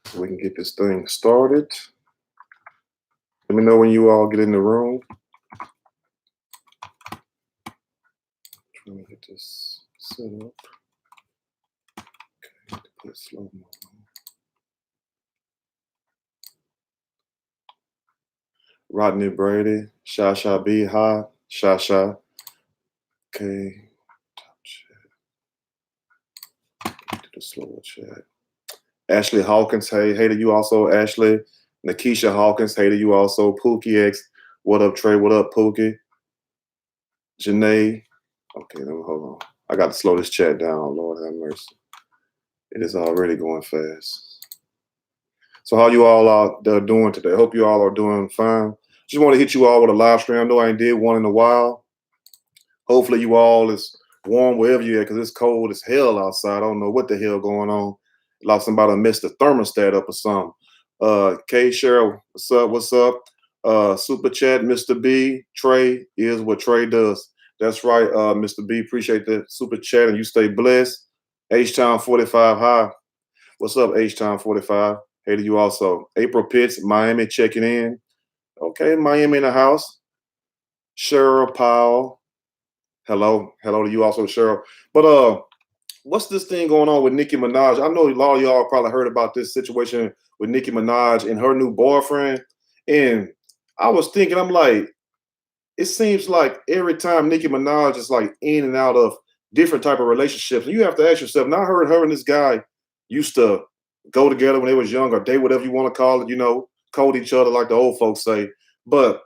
so we can get this thing started. Let me know when you all get in the room. Trying to get this set up. Okay, put slow mo on. Rodney Brady, Shasha B, hi, Shasha. Okay, top chat. Do the slower chat. Ashley Hawkins, hey to you also, Ashley. Nakisha Hawkins, hey to you also. Pookie X, what up, Trey? What up, Pookie? Janae, okay, let me hold on. I got to slow this chat down. Lord have mercy. It is already going fast. So how you all are doing today? Hope you all are doing fine. Just want to hit you all with a live stream. I know I ain't did one in a while. Hopefully you all is warm wherever you at because it's cold as hell outside. I don't know what the hell going on. Like somebody messed the thermostat up or something. K Cheryl, what's up? What's up? Super chat, Mr. B. Trey is what Trey does. That's right, Mr. B. Appreciate the super chat and you stay blessed. H Town 45 High. What's up, H Town 45? Hey to you also. April Pitts, Miami checking in. Okay, Miami in the house. Cheryl Powell. Hello. Hello to you also, Cheryl. But what's this thing going on with Nicki Minaj? I know a lot of y'all probably heard about this situation with Nicki Minaj and her new boyfriend. And I was thinking, I'm like, it seems like every time Nicki Minaj is like in and out of different type of relationships, and you have to ask yourself. Now, I heard her and this guy used to go together when they was young, or date, whatever you want to call it. Code each other like the old folks say. But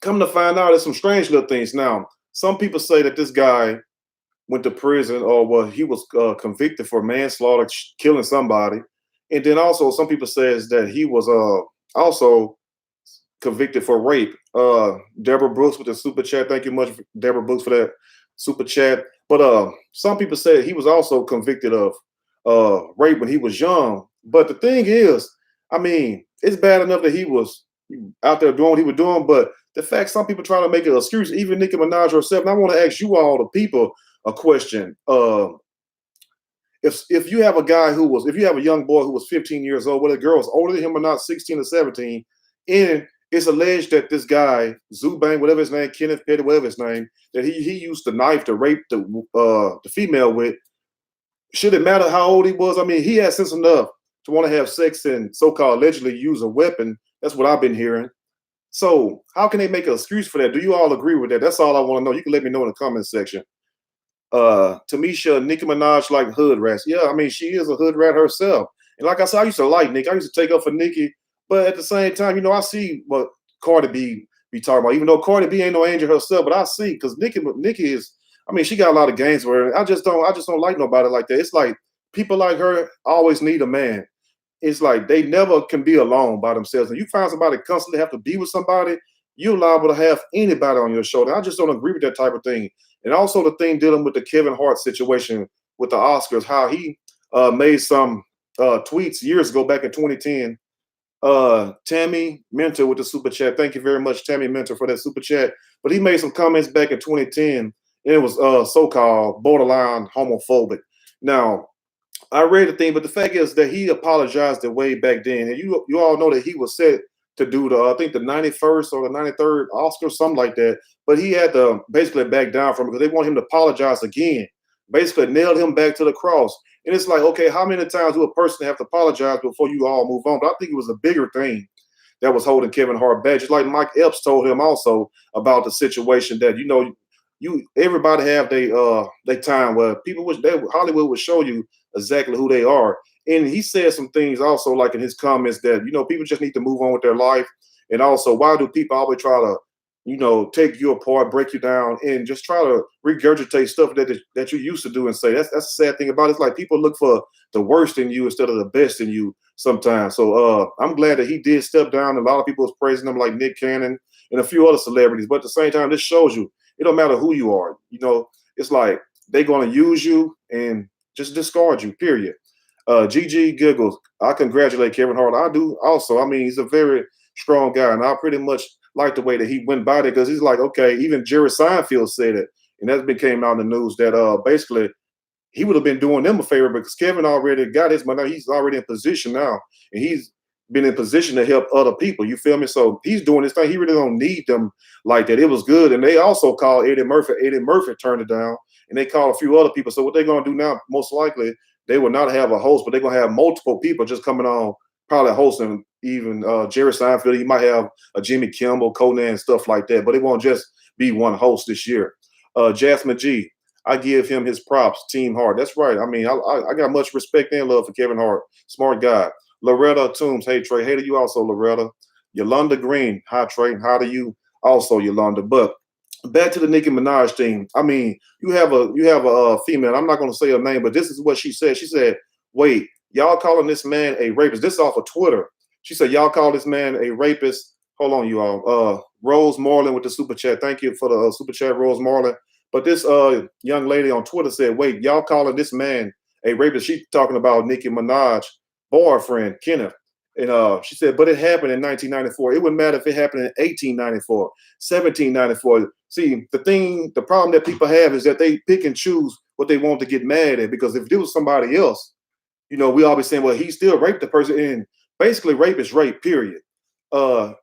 come to find out, there's some strange little things. Now, some people say that this guy went to prison, or well, he was convicted for manslaughter, killing somebody, and then also some people says that he was also convicted for rape. Deborah Brooks with the super chat. Thank you much, Deborah Brooks, for that super chat. But some people said he was also convicted of rape when he was young. But the thing is, I mean, it's bad enough that he was out there doing what he was doing, but the fact some people try to make an excuse, even Nicki Minaj herself. And I want to ask you all, the people, a question. If you have a guy if you have a young boy who was 15 years old, whether the girl is older than him or not, 16 or 17, and it's alleged that this guy, Zubang, whatever his name, Kenneth Petty, whatever his name, that he used the knife to rape the female with. Should it matter how old he was? I mean, he had sense enough to want to have sex and so-called allegedly use a weapon. That's what I've been hearing. So how can they make an excuse for that? Do you all agree with that? That's all I want to know. You can let me know in the comment section. Tamisha, Nicki Minaj like hood rats. Yeah, I mean, she is a hood rat herself. And like I said, I used to like Nicki. I used to take up for Nicki. But at the same time, I see what Cardi B be talking about. Even though Cardi B ain't no angel herself, but I see because Nicki is, I mean, she got a lot of gains for her. I just don't like nobody like that. It's like people like her always need a man. It's like they never can be alone by themselves. And you find somebody constantly have to be with somebody, you're liable to have anybody on your shoulder. I just don't agree with that type of thing. And also the thing dealing with the Kevin Hart situation with the Oscars, how he made some tweets years ago back in 2010. Tammy Mentor with the super chat. Thank you very much, Tammy Mentor, for that super chat. But he made some comments back in 2010, and it was so-called borderline homophobic. Now, I read the thing, but the fact is that he apologized way back then, and you all know that he was set to do I think the 91st or the 93rd Oscar, something like that. But he had to basically back down from it because they want him to apologize again. Basically, nailed him back to the cross. And it's like, okay, how many times do a person have to apologize before you all move on? But I think it was a bigger thing that was holding Kevin Hart back. Just like Mike Epps told him also about the situation that you everybody have they time where people wish Hollywood would show you exactly who they are. And he said some things also, like in his comments, that people just need to move on with their life. And also, why do people always try to take you apart, break you down, and just try to regurgitate stuff that you used to do and say? That's the sad thing about it. It's like people look for the worst in you instead of the best in you sometimes. So I'm glad that he did step down. A lot of people was praising him, like Nick Cannon and a few other celebrities. But at the same time, this shows you it don't matter who you are. It's like they're going to use you and just discard you, period. GG giggles. I congratulate Kevin Hart. I do also. I mean, he's a very strong guy, and I pretty much like the way that he went by it because he's like, okay, even Jerry Seinfeld said it, and that became out in the news that basically he would have been doing them a favor because Kevin already got his money. He's already in position now, and he's been in position to help other people. You feel me? So he's doing this thing. He really don't need them like that. It was good. And they also called Eddie Murphy. Eddie Murphy turned it down, and they called a few other people. So what they're gonna do now, most likely, they will not have a host, but they're gonna have multiple people just coming on, probably hosting. Even Jerry Seinfeld, he might have a Jimmy Kimmel, Conan, stuff like that. But it won't just be one host this year. Jasmine G, I give him his props. Team Hart. That's right. I mean, I got much respect and love for Kevin Hart. Smart guy. Loretta Toombs. Hey, Trey. Hey to you also, Loretta. Yolanda Green. Hi, Trey. How do you also, Yolanda? But back to the Nicki Minaj thing. I mean, you have a female. I'm not going to say her name, but this is what she said. She said, wait, y'all calling this man a rapist. This is off of Twitter. She said, y'all call this man a rapist. Hold on, you all. Rose Marlin with the super chat. Thank you for the super chat, Rose Marlin. But this young lady on Twitter said, wait, y'all calling this man a rapist. She's talking about Nicki Minaj boyfriend, Kenneth. And she said, but it happened in 1994. It wouldn't matter if it happened in 1894, 1794. See, the problem that people have is that they pick and choose what they want to get mad at. Because if it was somebody else, you know, we always saying, well, he still raped the person. And basically, rape is rape, period.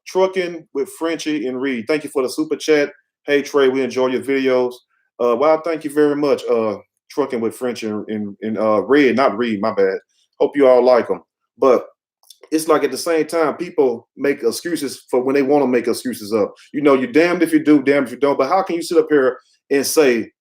Trucking with Frenchie and Reed. Thank you for the super chat. Hey, Trey, we enjoy your videos. Well, thank you very much. Trucking with Frenchie and Red, not Reed, my bad. Hope you all like them. But it's like at the same time, people make excuses for when they want to make excuses up. You know, you're damned if you do, damned if you don't. But how can you sit up here and say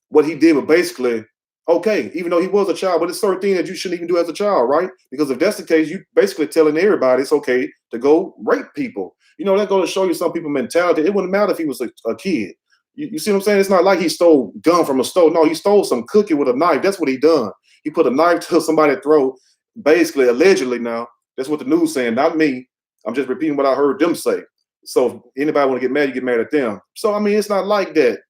what he did was basically okay, even though he was a child, but it's certain things that you shouldn't even do as a child, right? Because if that's the case, you basically telling everybody it's okay to go rape people. You know, that goes to show you some people's mentality. It wouldn't matter if he was a kid. You see what I'm saying? It's not like he stole gum from a store. No, he stole some cookie with a knife. That's what he done. He put a knife to somebody's throat, basically, allegedly now. That's what the news saying, not me. I'm just repeating what I heard them say. So if anybody want to get mad, you get mad at them. So, I mean, it's not like that.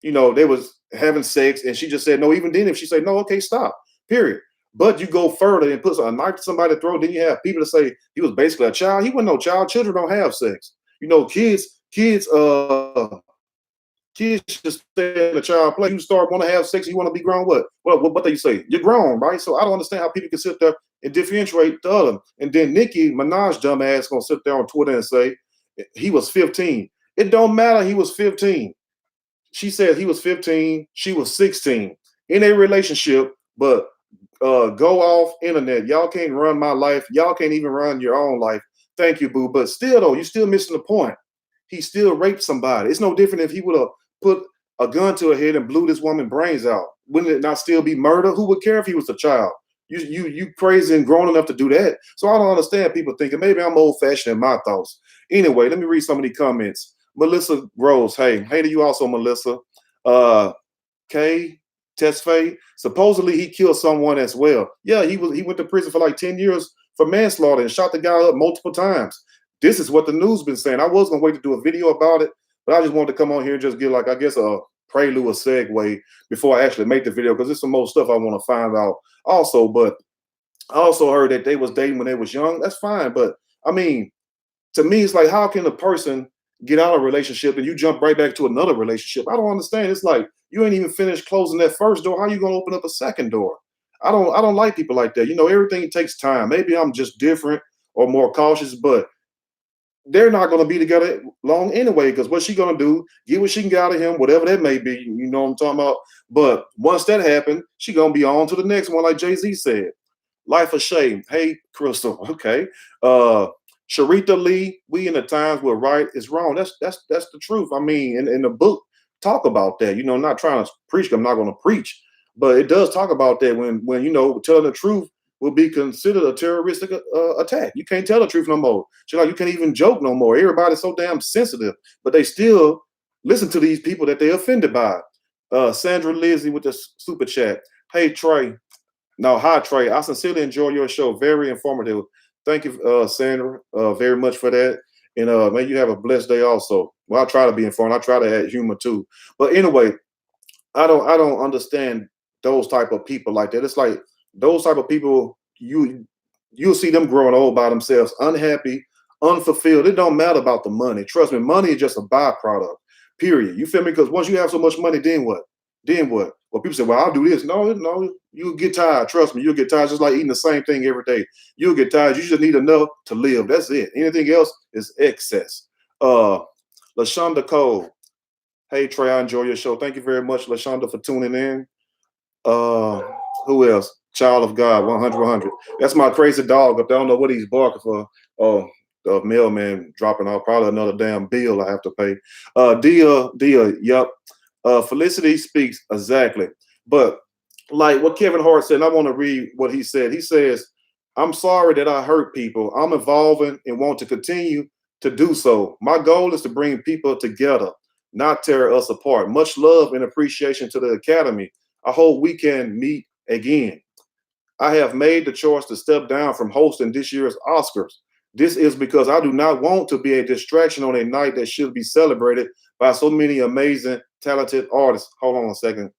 You know, they was having sex and she just said no. Even then, if she said no, okay, stop, period. But you go further and put a knife to somebody's throat, then you have people to say he was basically a child. He wasn't no child. Children don't have sex. You know, kids just stay in a child play. You start want to have sex, you want to be grown. What do you say? You're grown, right? So I don't understand how people can sit there and differentiate the other. And then Nicki Minaj dumbass gonna sit there on Twitter and say he was 15. It don't matter. He was 15. She said he was 15. She was 16 in a relationship. But go off internet. Y'all can't run my life. Y'all can't even run your own life. Thank you, boo. But still, though, you're still missing the point. He still raped somebody. It's no different if he would have put a gun to her head and blew this woman's brains out. Wouldn't it not still be murder? Who would care if he was a child? You crazy and grown enough to do that. So I don't understand people thinking maybe I'm old-fashioned in my thoughts. Anyway, let me read some of these comments. Melissa Rose, hey to you also, Melissa. K Tesfaye, supposedly he killed someone as well. Yeah, he went to prison for like 10 years for manslaughter and shot the guy up multiple times. This is what the news been saying. I was gonna wait to do a video about it, but I just wanted to come on here and just get like, I guess, a prelude, a segue before I actually make the video, because there's some more stuff I want to find out also. But I also heard that they was dating when they was young. That's fine. But I mean, to me, it's like, how can a person get out of a relationship and you jump right back to another relationship? I don't understand. It's like you ain't even finished closing that first door. How you gonna open up a second door? I don't like people like that. You know, everything takes time. Maybe I'm just different or more cautious, but they're not going to be together long anyway, because what's she going to do? Get what she can get out of him, whatever that may be. You know what I'm talking about? But once that happened, she going to be on to the next one, like Jay-Z said. Life of shame. Hey, Crystal. Okay. Sharita Lee, we in the times where right is wrong. That's the truth. I mean, in the book, talk about that. You know, I'm not trying to preach. I'm not going to preach. But it does talk about that when you know, telling the truth will be considered a terroristic attack. You can't tell the truth no more. Like, you can't even joke no more. Everybody's so damn sensitive, but they still listen to these people that they're offended by. Sandra Lizzie with the super chat. Hey, Trey. No, hi, Trey. I sincerely enjoy your show. Very informative. Thank you, Sandra, very much for that. And man, you have a blessed day also. Well, I try to be informed. I try to add humor too. But anyway, I don't understand those type of people like that. It's like, those type of people, you'll see them growing old by themselves, unhappy, unfulfilled. It don't matter about the money. Trust me, money is just a byproduct, period. You feel me? Because once you have so much money, then what? Then what? Well, people say, well, I'll do this. No, no, you'll get tired. Trust me, you'll get tired. Just like eating the same thing every day. You'll get tired. You just need enough to live. That's it. Anything else is excess. Uh, LaShonda Cole. Hey, Trey, I enjoy your show. Thank you very much, LaShonda, for tuning in. Uh, who else? Child of God, 100, 100. That's my crazy dog up there. I don't know what he's barking for. Oh, the mailman dropping off probably another damn bill I have to pay. Dia, yep. Felicity speaks exactly. But like what Kevin Hart said, and I want to read what he said. He says, I'm sorry that I hurt people. I'm evolving and want to continue to do so. My goal is to bring people together, not tear us apart. Much love and appreciation to the Academy. I hope we can meet again. I have made the choice to step down from hosting this year's Oscars. This is because I do not want to be a distraction on a night that should be celebrated by so many amazing, talented artists. Hold on a second.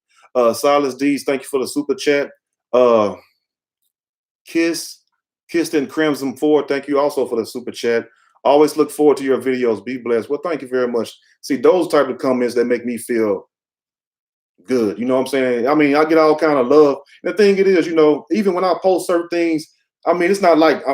Silas Dees, thank you for the super chat. Uh, Kissed in Crimson Ford, thank you also for the super chat. Always look forward to your videos. Be blessed. Well, thank you very much. See, those type of comments that make me feel good. You know what I'm saying? I mean, I get all kind of love. And the thing it is, even when I post certain things, I mean, it's not like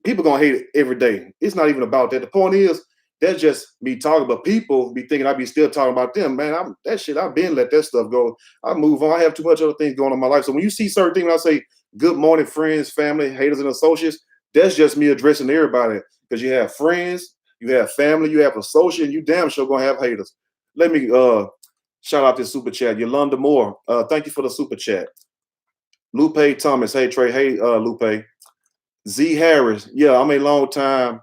people gonna hate it every day. It's not even about that. The point is, that's just me talking. But people be thinking I be still talking about them. Man, that shit. I've been let that stuff go. I move on. I have too much other things going on in my life. So when you see certain things, when I say good morning, friends, family, haters, and associates, that's just me addressing everybody. Because you have friends, you have family, you have associates, and you damn sure gonna have haters. Let me shout out this super chat. Yolanda Moore. Thank you for the super chat. Lupe Thomas. Hey Trey. Hey Lupe. Z Harris. Yeah, I'm a long time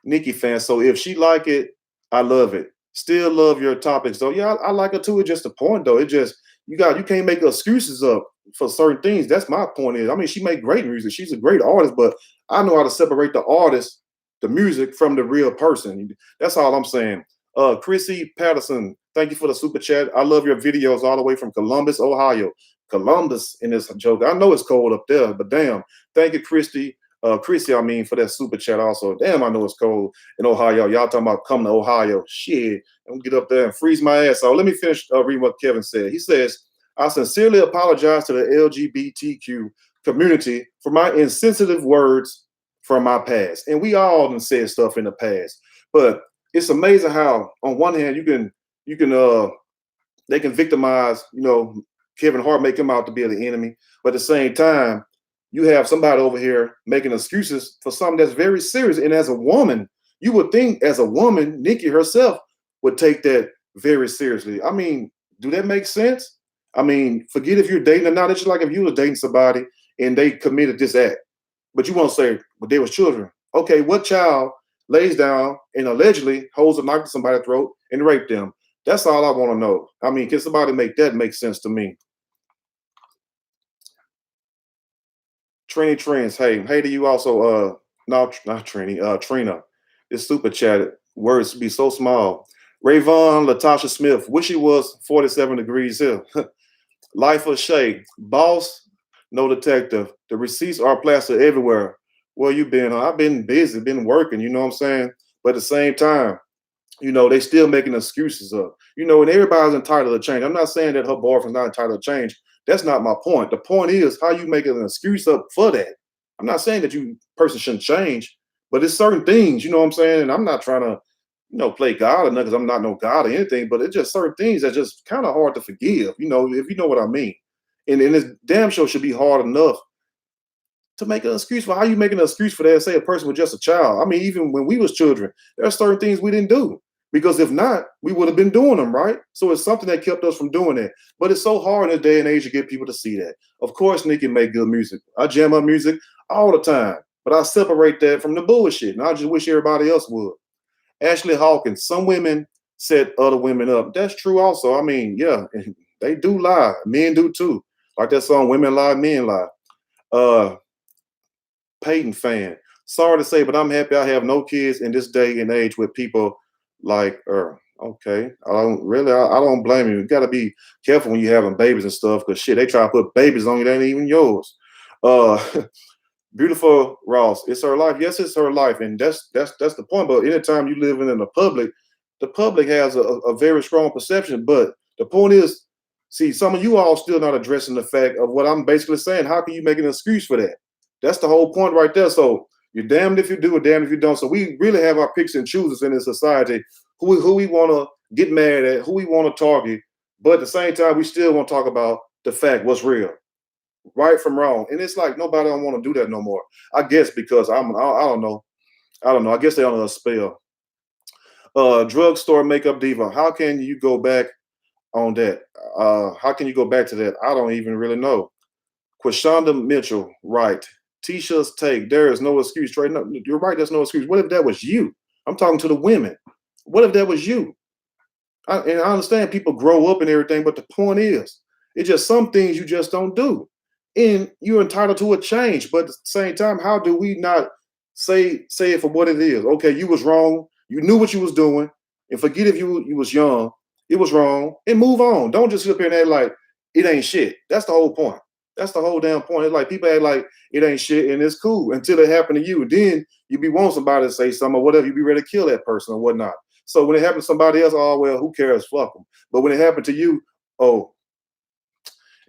Nicki fan. So if she like it, I love it. Still love your topics though. Yeah, I like her too. It's just the point though. It just you can't make excuses up for certain things. That's my point is. I mean, she make great music. She's a great artist, but I know how to separate the artist, the music from the real person. That's all I'm saying. Chrissy Patterson, thank you for the super chat. I love your videos all the way from Columbus, Ohio. Columbus in this joke. I know it's cold up there, but damn. Thank you, Chrissy, for that super chat also. Damn, I know it's cold in Ohio. Y'all talking about coming to Ohio. Shit. I'm gonna get up there and freeze my ass off. Let me finish reading what Kevin said. He says, I sincerely apologize to the LGBTQ community for my insensitive words from my past. And we all done said stuff in the past. But it's amazing how on one hand they can victimize, Kevin Hart, make him out to be the enemy, but at the same time, you have somebody over here making excuses for something that's very serious. And as a woman, you would think as a woman, Nicki herself would take that very seriously. I mean, do that make sense? I mean, forget if you're dating or not. It's just like if you were dating somebody and they committed this act, but you won't say, well, they was children. Okay, what child lays down and allegedly holds a knife to somebody's throat and rape them? That's all I want to know. I mean, can somebody make that make sense to me? Trini Trends, hey to you also. Not Trini, Trina. This super chat words be so small. Rayvon Latasha Smith, wish he was 47 degrees here. Life of Shay, boss, no detective. The receipts are plastered everywhere. Well, you been? I've been busy, been working. You know what I'm saying? But at the same time, they still making excuses up. And everybody's entitled to change. I'm not saying that her boyfriend's not entitled to change. That's not my point. The point is how you make an excuse up for that. I'm not saying that person shouldn't change, but it's certain things, you know what I'm saying? And I'm not trying to, play God or nothing, because I'm not no God or anything, but it's just certain things that's just kind of hard to forgive, if you know what I mean. And this damn show should be hard enough to make an excuse for how you making an excuse for that. Say a person was just a child. I mean, even when we was children, there are certain things we didn't do. Because if not, we would have been doing them, right? So it's something that kept us from doing it. But it's so hard in this day and age to get people to see that. Of course, Nicki make good music. I jam her music all the time. But I separate that from the bullshit. And I just wish everybody else would. Ashley Hawkins, some women set other women up. That's true also. I mean, yeah, they do lie. Men do too. Like that song, Women Lie, Men Lie. Peyton fan. Sorry to say, but I'm happy I have no kids in this day and age with people like her. Okay. I don't blame you. You got to be careful when you're having babies and stuff, because shit, they try to put babies on you that ain't even yours. Beautiful Ross, it's her life. Yes, it's her life, and that's the point. But anytime you live in the public has a very strong perception. But the point is, See, some of you all still not addressing the fact of what I'm basically saying. How can you make an excuse for that? That's the whole point right there. So you're damned if you do or damned if you don't. So we really have our picks and chooses in this society, who we want to get mad at, who we want to target. But at the same time, we still want to talk about the fact, what's real, right from wrong. And it's like nobody don't want to do that no more. I guess because I don't know. I don't know. I guess they're under a spell. Drugstore makeup diva. How can you go back on that? How can you go back to that? I don't even really know. Quashonda Mitchell, right. Tisha's take. There is no excuse. Trey, no, you're right. There's no excuse. What if that was you? I'm talking to the women. What if that was you? And I understand people grow up and everything, but the point is, it's just some things you just don't do. And you're entitled to a change. But at the same time, how do we not say it for what it is? Okay, you was wrong. You knew what you was doing. And forget if you was young. It was wrong. And move on. Don't just sit up here and act like it ain't shit. That's the whole point. That's the whole damn point. It's like people act like it ain't shit and it's cool until it happened to you. Then you be wanting somebody to say something or whatever. You be ready to kill that person or whatnot. So when it happened to somebody else, oh well, who cares? Fuck them. But when it happened to you, oh,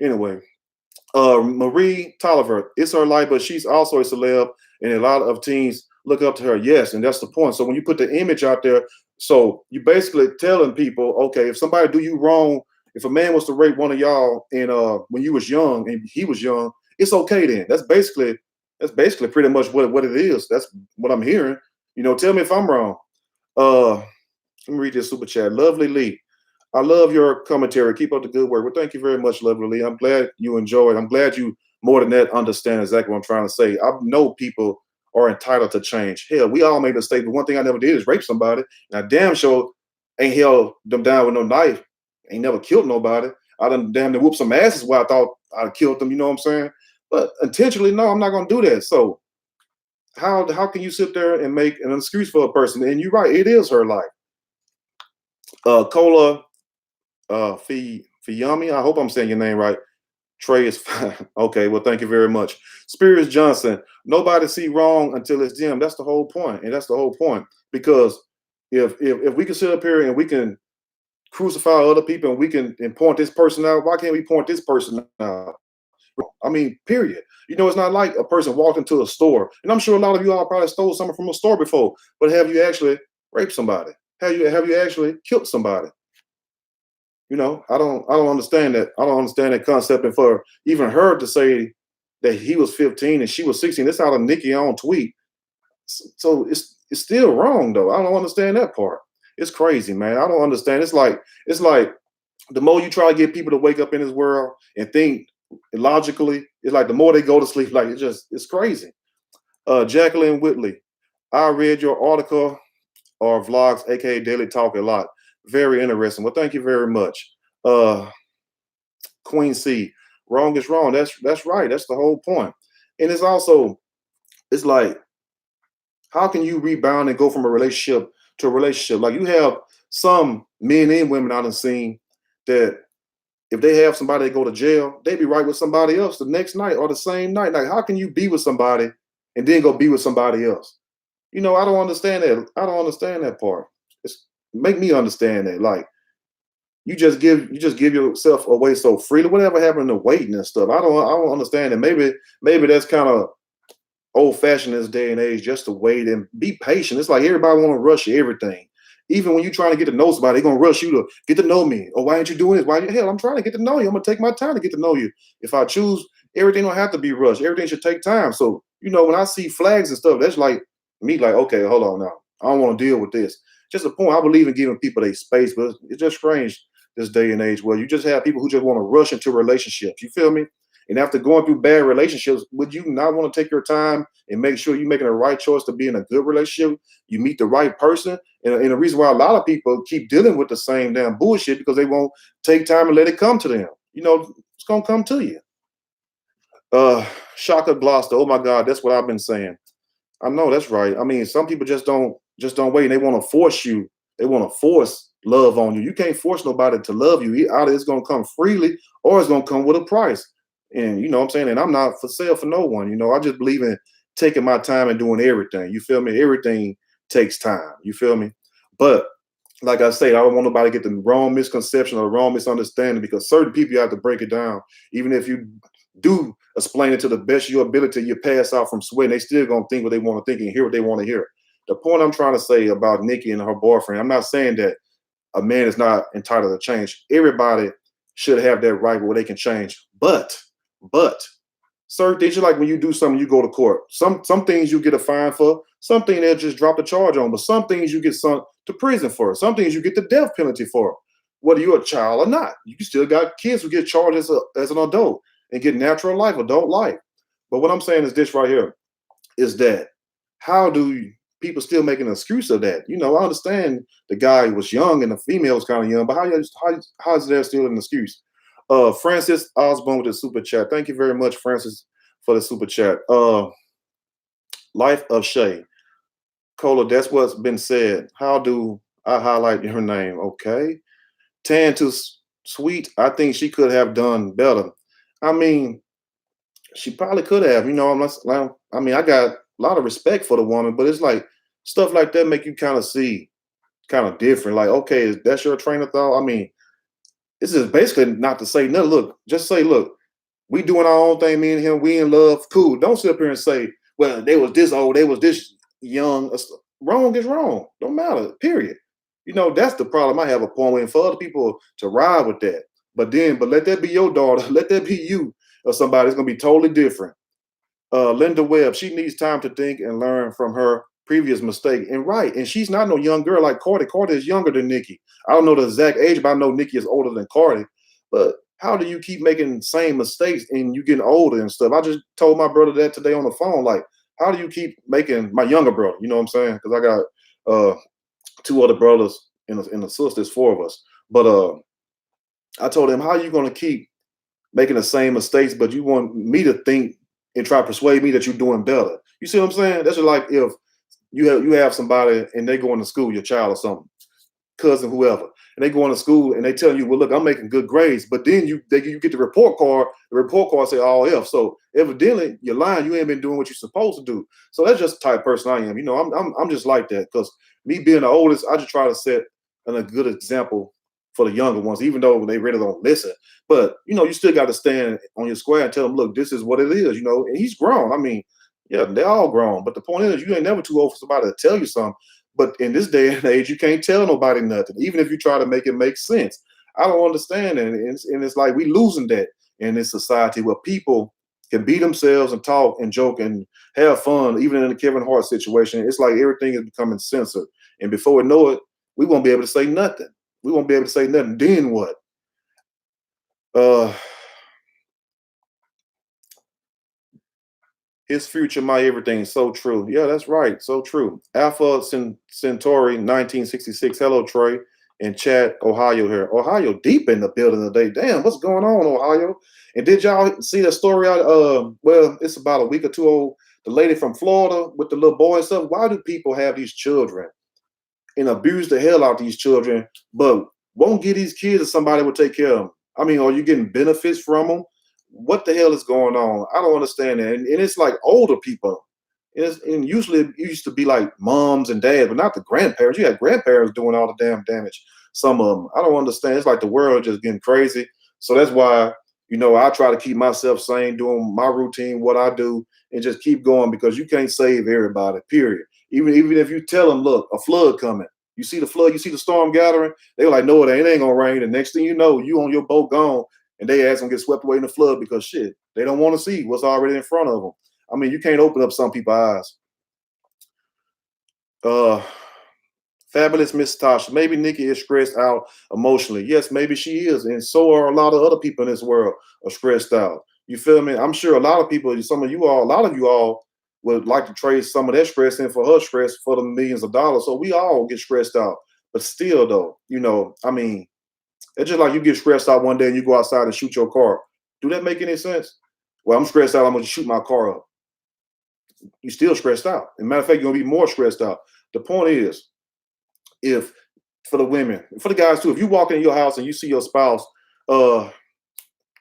anyway. Marie Tolliver, it's her life, but she's also a celeb, and a lot of teens look up to her. Yes, and that's the point. So when you put the image out there, so you basically telling people, okay, if somebody do you wrong, if a man was to rape one of y'all, and when you was young and he was young, it's okay then. That's basically pretty much what it is. That's what I'm hearing. Tell me if I'm wrong. Uh, Let me read this super chat. Lovely Lee. I love your commentary. Keep up the good work. Well, thank you very much, Lovely Lee. I'm glad you enjoy it. I'm glad you, more than that, understand exactly what I'm trying to say. I know people are entitled to change. Hell, we all made mistakes, but one thing I never did is rape somebody. And I damn sure ain't held them down with no knife. Ain't never killed nobody. I done damn near whooped some asses while I thought I killed them, you know what I'm saying? But intentionally, no, I'm not gonna do that. So how can you sit there and make an excuse for a person? And you're right, it is her life. Cola Fiyami, I hope I'm saying your name right. Trey is fine. Okay, well, thank you very much. Spirits Johnson, nobody see wrong until it's them. That's the whole point. And that's the whole point. Because if we can sit up here and we can crucify other people and we can and point this person out, why can't we point this person out? I mean, period. It's not like a person walked into a store, and I'm sure a lot of you all probably stole something from a store before, but have you actually raped somebody? Have you actually killed somebody? I don't understand that. I don't understand that concept. And for even her to say that he was 15 and she was 16, it's out of Nicki on tweet. So it's still wrong though. I don't understand that part. It's crazy, man. I don't understand. It's like the more you try to get people to wake up in this world and think logically, it's like the more they go to sleep. Like it's crazy. Jacqueline Whitley, I read your article or vlogs, aka Daily Talk, a lot. Very interesting. Well, thank you very much. Queen C, wrong is wrong. That's right. That's the whole point. And it's like, how can you rebound and go from a relationship to a relationship? Like you have some men and women I done seen that if they have somebody that go to jail, they be right with somebody else the next night or the same night. Like, how can you be with somebody and then go be with somebody else? I don't understand that. I don't understand that part. Make me understand that. Like, you just give yourself away so freely. Whatever happened to waiting and stuff? I don't understand it. Maybe that's kind of old fashioned in this day and age, just to wait and be patient. It's like everybody want to rush everything. Even when you're trying to get to know somebody, they're gonna rush you to get to know me. Or why ain't you doing this? Hell, I'm trying to get to know you. I'm gonna take my time to get to know you. If I choose, everything don't have to be rushed. Everything should take time. So, when I see flags and stuff, that's like me, like, okay, hold on now. I don't want to deal with this. Just a point. I believe in giving people their space, but it's just strange this day and age where you just have people who just want to rush into relationships. You feel me? And after going through bad relationships, would you not want to take your time and make sure you're making the right choice to be in a good relationship? You meet the right person. And the reason why a lot of people keep dealing with the same damn bullshit because they won't take time and let it come to them. It's going to come to you. Shaka Gloucester. Oh my God, that's what I've been saying. I know that's right. I mean, some people just don't wait and they want to force you. They want to force love on you. You can't force nobody to love you. Either it's going to come freely or it's going to come with a price. And you know what I'm saying? And I'm not for sale for no one. I just believe in taking my time and doing everything. You feel me? Everything takes time. You feel me? But like I say, I don't want nobody to get the wrong misconception or the wrong misunderstanding because certain people you have to break it down. Even if you do explain it to the best of your ability, you pass out from sweating, they still gonna think what they want to think and hear what they want to hear. The point I'm trying to say about Nikki and her boyfriend, I'm not saying that a man is not entitled to change. Everybody should have that right where they can change. But certain things, like when you do something, you go to court. Some things you get a fine for. Some things they'll just drop the charge on. But some things you get sent to prison for. Some things you get the death penalty for. Whether you're a child or not, you still got kids who get charged as an adult and get natural life, adult life. But what I'm saying is this right here is that how do people still make an excuse of that? You know, I understand the guy was young and the female was kind of young, but how is there still an excuse? Francis Osborne with the super chat. Thank you very much, Francis, for the super chat. Life of Shay. Cola, that's what's been said. How do I highlight her name? Okay. Tan to sweet. I think she could have done better. I mean, she probably could have. You know, I mean, I got a lot of respect for the woman, but it's like stuff like that make you kind of see kind of different. Like, okay, that's your train of thought. I mean, this is basically not to say no. Look, just say, look, we doing our own thing, me and him, we in love, cool. Don't sit up here and say, well, they was this old, they was this young. Wrong is wrong. Don't matter. Period. You know, that's the problem I have a point with for other people to ride with that. But let that be your daughter, let that be you or somebody. It's gonna be totally different. Linda Webb, she needs time to think and learn from her previous mistake. And right, and she's not no young girl like Cardi. Cardi is younger than Nikki. I don't know the exact age, but I know Nikki is older than Cardi. But how do you keep making the same mistakes and you getting older and stuff? I just told my brother that today on the phone. Like, how do you keep making my younger brother? You know what I'm saying? Because I got two other brothers and a sister. There's four of us. But I told him, how are you going to keep making the same mistakes, but you want me to think and try to persuade me that you're doing better? You see what I'm saying? That's just like if you have somebody and they going to school, your child or something, cousin, whoever, and they go into school and they tell you, well, look, I'm making good grades, but then you get the report card. The report card say all F. So evidently you're lying. You ain't been doing what you're supposed to do. So that's just the type of person I am. You know, I'm just like that because me being the oldest, I just try to set a good example for the younger ones, even though they really don't listen. But you know, you still got to stand on your square and tell them, look, this is what it is. You know, and he's grown. I mean, yeah, they're all grown. But the point is, you ain't never too old for somebody to tell you something. But in this day and age, you can't tell nobody nothing, even if you try to make it make sense. I don't understand it. And it's like we losing that in this society where people can be themselves and talk and joke and have fun, even in the Kevin Hart situation. It's like everything is becoming censored. And before we know it, we won't be able to say nothing. We won't be able to say nothing. Then what? Uh, His future, my everything. So true. Yeah, that's right. So true. Alpha Centauri 1966. Hello, Trey. And Chad, Ohio here. Ohio deep in the building today. Damn, what's going on, Ohio? And did y'all see the story out? Well, it's about a week or two old. The lady from Florida with the little boy and stuff. Why do people have these children and abuse the hell out of these children, but won't give these kids to somebody will take care of them? I mean, are you getting benefits from them? What the hell is going on? I don't understand that. And it's like older people. And usually it used to be like moms and dads, but not the grandparents. You had grandparents doing all the damn damage. Some of them. I don't understand. It's like the world just getting crazy. So that's why, you know, I try to keep myself sane, doing my routine, what I do, and just keep going because you can't save everybody, period. Even if you tell them, look, a flood coming. You see the flood, you see the storm gathering. They were like, no, it ain't gonna rain. The next thing you know, you on your boat gone, and they ass gonna get swept away in the flood because shit, they don't want to see what's already in front of them. I mean, you can't open up some people's eyes. Uh, Fabulous Miss Tasha. Maybe Nikki is stressed out emotionally. Yes, maybe she is, and so are a lot of other people in this world are stressed out. You feel me? I'm sure a lot of people, some of you all, a lot of you all would like to trade some of that stress in for her stress for the millions of dollars. So we all get stressed out. But still, though, you know, I mean, it's just like you get stressed out one day and you go outside and shoot your car. Do that make any sense? Well, I'm stressed out. I'm going to shoot my car up. You still stressed out. As a matter of fact, you're going to be more stressed out. The point is, if for the women, for the guys too, if you walk in your house and you see your spouse uh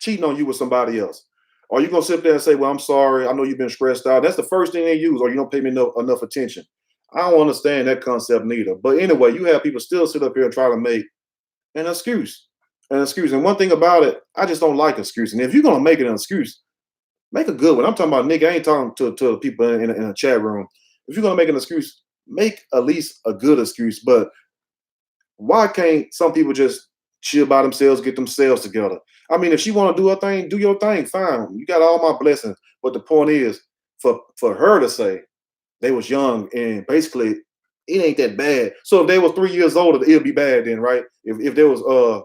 cheating on you with somebody else, are you gonna sit there and say, well, I'm sorry, I know you've been stressed out? That's the first thing they use, or you don't pay me enough attention. I don't understand that concept neither. But anyway, you have people still sit up here and try to make an excuse. An excuse. And one thing about it, I just don't like excuses. And if you're gonna make it an excuse, make a good one. I'm talking about Nick. I ain't talking to people in a chat room. If you're gonna make an excuse, make at least a good excuse. But why can't some people just chill by themselves, get themselves together? I mean, if she want to do her thing, do your thing. Fine. You got all my blessings. But the point is, for her to say they was young and basically it ain't that bad. So if they was 3 years older, it'll be bad then, right? If they was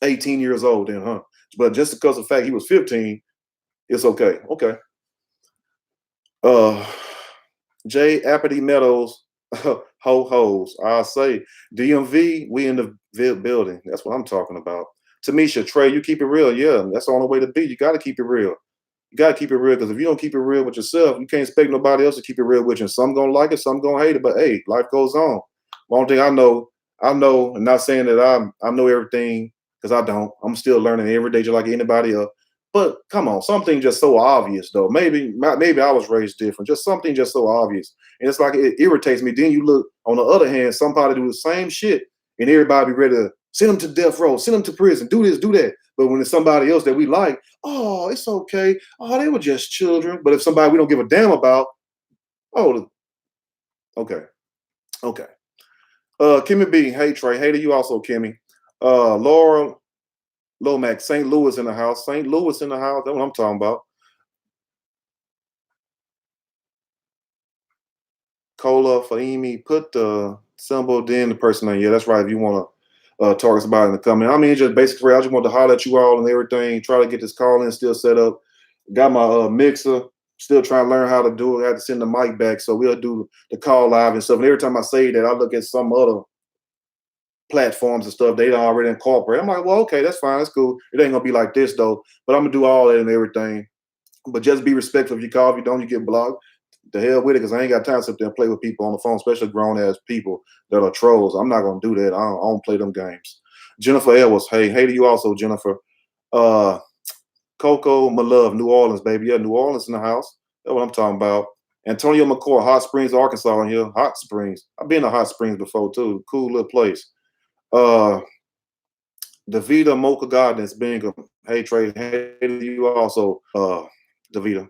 18 years old, then huh? But just because of the fact he was 15, it's okay. Okay. Uh Jay Apathy Meadows, ho hos. I'll say DMV, we in the building. That's what I'm talking about. Tamisha, Trey, you keep it real. Yeah, that's the only way to be. You got to keep it real. You got to keep it real because if you don't keep it real with yourself, you can't expect nobody else to keep it real with you. And some gonna like it, some gonna hate it. But hey, life goes on. One thing I know, and not saying that I know everything because I don't. I'm still learning every day, just like anybody else. But come on, something just so obvious though. Maybe I was raised different. Just something just so obvious, and it's like it irritates me. Then you look on the other hand, somebody do the same shit, and everybody be ready to send them to death row, send them to prison, do this, do that. But when it's somebody else that we like, oh, it's okay. Oh, they were just children. But if somebody we don't give a damn about, oh, okay, okay. Kimmy B, hey Trey, hey to you also, Kimmy. Laura Lomax, St. Louis in the house. St. Louis in the house. That's what I'm talking about. Cola, Fahimi, put the symbol, then the person name. Yeah, that's right. If you want to talk us about it in the comment. I mean, just basically, I just want to holler at you all and everything. Try to get this call in still set up. Got my mixer. Still trying to learn how to do it. I had to send the mic back, so we'll do the call live and stuff. And every time I say that, I look at some other platforms and stuff they already incorporate. I'm like, well, okay, that's fine, that's cool. It ain't gonna be like this though. But I'm gonna do all that and everything. But just be respectful. If you call, if you don't, you get blocked. The hell with it, because I ain't got time to sit there and play with people on the phone, especially grown ass people that are trolls. I'm not gonna do that. I don't play them games. Jennifer Edwards, hey to you also, Jennifer. Uh Coco, my love, New Orleans, baby. Yeah, New Orleans in the house. That's what I'm talking about. Antonio McCoy, Hot Springs, Arkansas in here. Hot Springs. I've been to Hot Springs before too. Cool little place. Uh Davita Mocha Gardens, Bingham. Hey Trey, hey to you also, Davita.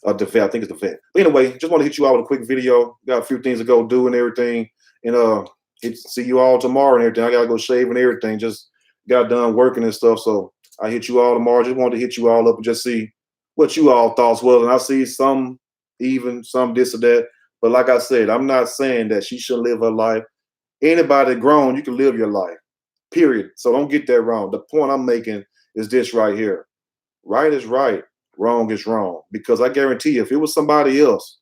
The vet, I think it's the vet. But anyway, just want to hit you out with a quick video. Got a few things to go do and everything. And see you all tomorrow and everything. I gotta go shave and everything. Just got done working and stuff. So I hit you all tomorrow. Just wanted to hit you all up and just see what you all thoughts was. And I see some even, some this or that. But like I said, I'm not saying that she shouldn't live her life. Anybody grown, you can live your life. Period. So don't get that wrong. The point I'm making is this right here. Right is right, wrong is wrong. Because I guarantee you, if it was somebody else,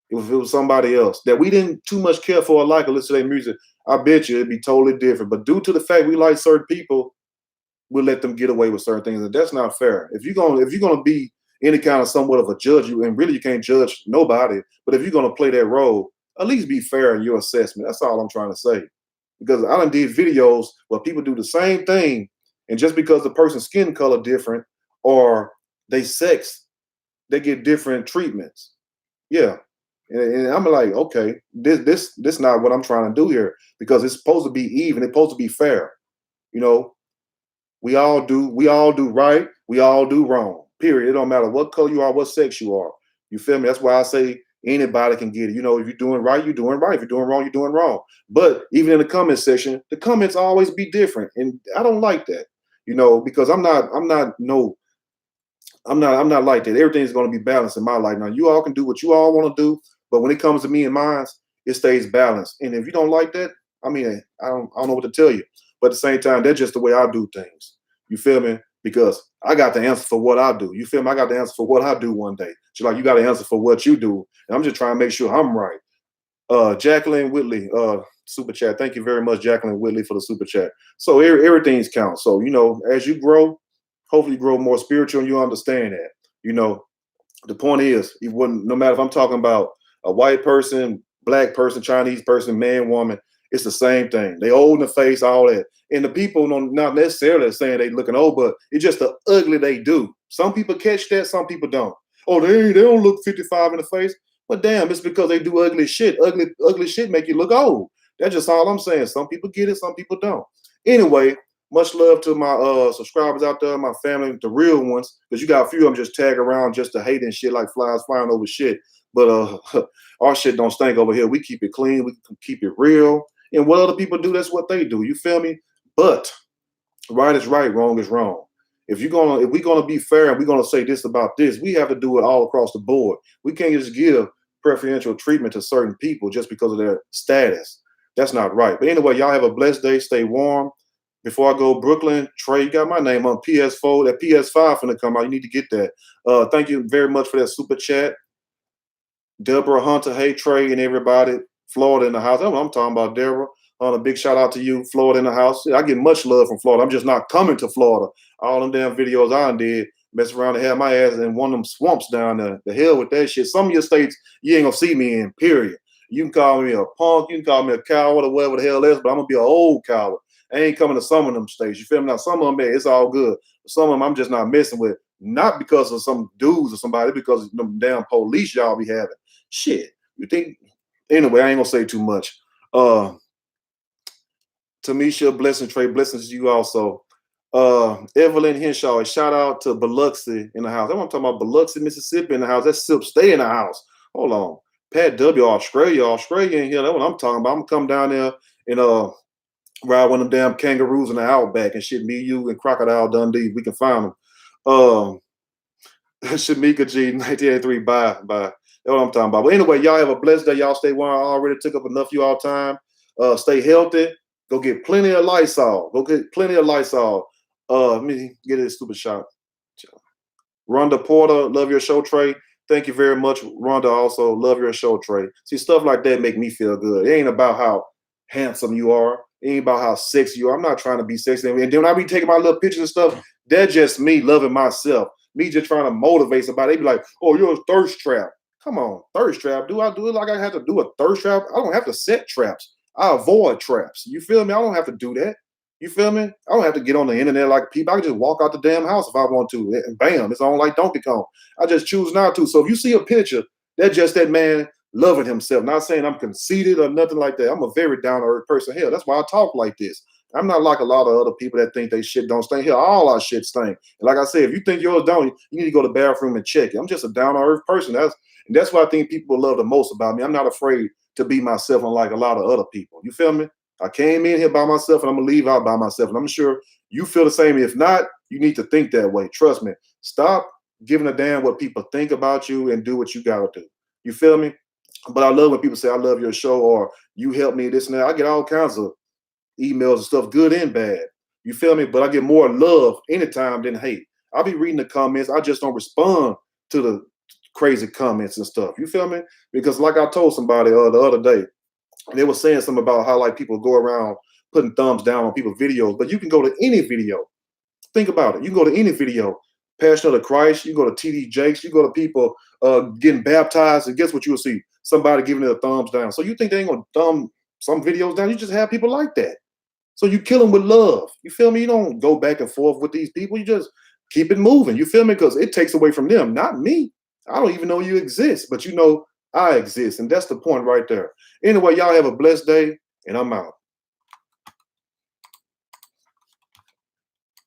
if it was somebody else that we didn't too much care for or like or listen to their music, I bet you it'd be totally different. But due to the fact we like certain people, we'll let them get away with certain things. And that's not fair. If you're gonna be any kind of somewhat of a judge, and really you can't judge nobody, but if you're gonna play that role, at least be fair in your assessment. That's all I'm trying to say. Because I done did videos where people do the same thing, and just because the person's skin color different or they sex, they get different treatments. Yeah. And I'm like, okay, this not what I'm trying to do here, because it's supposed to be even, it's supposed to be fair. You know, we all do right, we all do wrong. Period. It don't matter what color you are, what sex you are. You feel me? That's why I say anybody can get it. You know, if you're doing right, you're doing right. If you're doing wrong, you're doing wrong. But even in the comment section, the comments always be different. And I don't like that, you know, because I'm not like that. Everything's going to be balanced in my life. Now, you all can do what you all want to do, but when it comes to me and mine, it stays balanced. And if you don't like that, I mean, I don't know what to tell you. But at the same time, that's just the way I do things. You feel me? Because I got the answer for what I do. You feel me? I got the answer for what I do one day. Just like you got the answer for what you do. And I'm just trying to make sure I'm right. Jacqueline Whitley, super chat. Thank you very much, Jacqueline Whitley, for the super chat. So everything's count. So, you know, as you grow, hopefully you grow more spiritual and you understand that. You know, the point is, no matter if I'm talking about a white person, black person, Chinese person, man, woman, it's the same thing. They old in the face, all that. And the people not necessarily saying they looking old, but it's just the ugly they do. Some people catch that, some people don't. Oh, they don't look 55 in the face. But damn, it's because they do ugly shit. Ugly shit make you look old. That's just all I'm saying. Some people get it, some people don't. Anyway, much love to my subscribers out there, my family, the real ones, because you got a few of them just tag around just to hate and shit like flies flying over shit. But our shit don't stink over here. We keep it clean, we keep it real. And what other people do, that's what they do. You feel me? But right is right, wrong is wrong. If we're gonna be fair and we're gonna say this about this, we have to do it all across the board. We can't just give preferential treatment to certain people just because of their status. That's not right. But anyway, y'all have a blessed day. Stay warm. Before I go, Brooklyn, Trey, you got my name on PS4. That PS5 finna come out. You need to get that. Thank you very much for that super chat. Deborah Hunter, hey Trey and everybody. Florida in the house. That's what I'm talking about, Deborah. A big shout out to you, Florida in the house. I get much love from Florida. I'm just not coming to Florida. All them damn videos I did, mess around and have my ass in one of them swamps down there. The hell with that shit. Some of your states you ain't gonna see me in, period. You can call me a punk, you can call me a coward or whatever the hell else, but I'm gonna be an old coward. I ain't coming to some of them states. You feel me? Now, some of them, man, it's all good. Some of them I'm just not messing with. Not because of some dudes or somebody, because of them damn police y'all be having. Shit. You think? Anyway, I ain't gonna say too much. Tamisha, blessing, Trey, blessings to you also. Evelyn Henshaw, a shout out to Biloxi in the house. I'm talking about Biloxi, Mississippi in the house. That's Sip, stay in the house. Hold on. Pat W, Australia in here. That's what I'm talking about. I'm gonna come down there and ride one of them damn kangaroos in the outback and shit. Me, you, and Crocodile Dundee. We can find them. Shamika G, 1983. Bye. That's what I'm talking about. But anyway, y'all have a blessed day. Y'all stay warm. I already took up enough of y'all time. Stay healthy. Go get plenty of Lysol. Let me get this stupid shot. Rhonda Porter, love your show, Trey. Thank you very much, Rhonda. Also, love your show, Trey. See, stuff like that make me feel good. It ain't about how handsome you are. It ain't about how sexy you are. I'm not trying to be sexy. And then when I be taking my little pictures and stuff, that's just me loving myself. Me just trying to motivate somebody. They be like, oh, you're a thirst trap. Come on, thirst trap. Do I do it like I have to do a thirst trap? I don't have to set traps. I avoid traps. You feel me? I don't have to do that. You feel me? I don't have to get on the internet like people. I can just walk out the damn house if I want to. And bam, it's on like Donkey Kong. I just choose not to. So if you see a picture, that's just that man loving himself. Not saying I'm conceited or nothing like that. I'm a very down-to-earth person. Hell, that's why I talk like this. I'm not like a lot of other people that think they shit don't stink. Here, all our shit stink. And like I said, if you think yours don't, you need to go to the bathroom and check it. I'm just a down-to-earth person. That's what I think people love the most about me. I'm not afraid to be myself, unlike a lot of other people. You feel me? I came in here by myself and I'm gonna leave out by myself. And I'm sure you feel the same. If not, you need to think that way. Trust me. Stop giving a damn what people think about you and do what you gotta do. You feel me? But I love when people say, I love your show, or you help me, this and that. I get all kinds of emails and stuff, good and bad. You feel me? But I get more love anytime than hate. I'll be reading the comments. I just don't respond to the crazy comments and stuff. You feel me? Because like I told somebody the other day, they were saying something about how like people go around putting thumbs down on people's videos, but you can go to any video. Think about it. You can go to any video. Passion of the Christ. You go to TD Jakes. You go to people getting baptized, and guess what? You will see somebody giving it a thumbs down. So you think they ain't gonna thumb some videos down? You just have people like that. So you kill them with love. You feel me? You don't go back and forth with these people. You just keep it moving. You feel me? Because it takes away from them, not me. I don't even know you exist, but you know I exist, and that's the point right there. Anyway, y'all have a blessed day, and I'm out.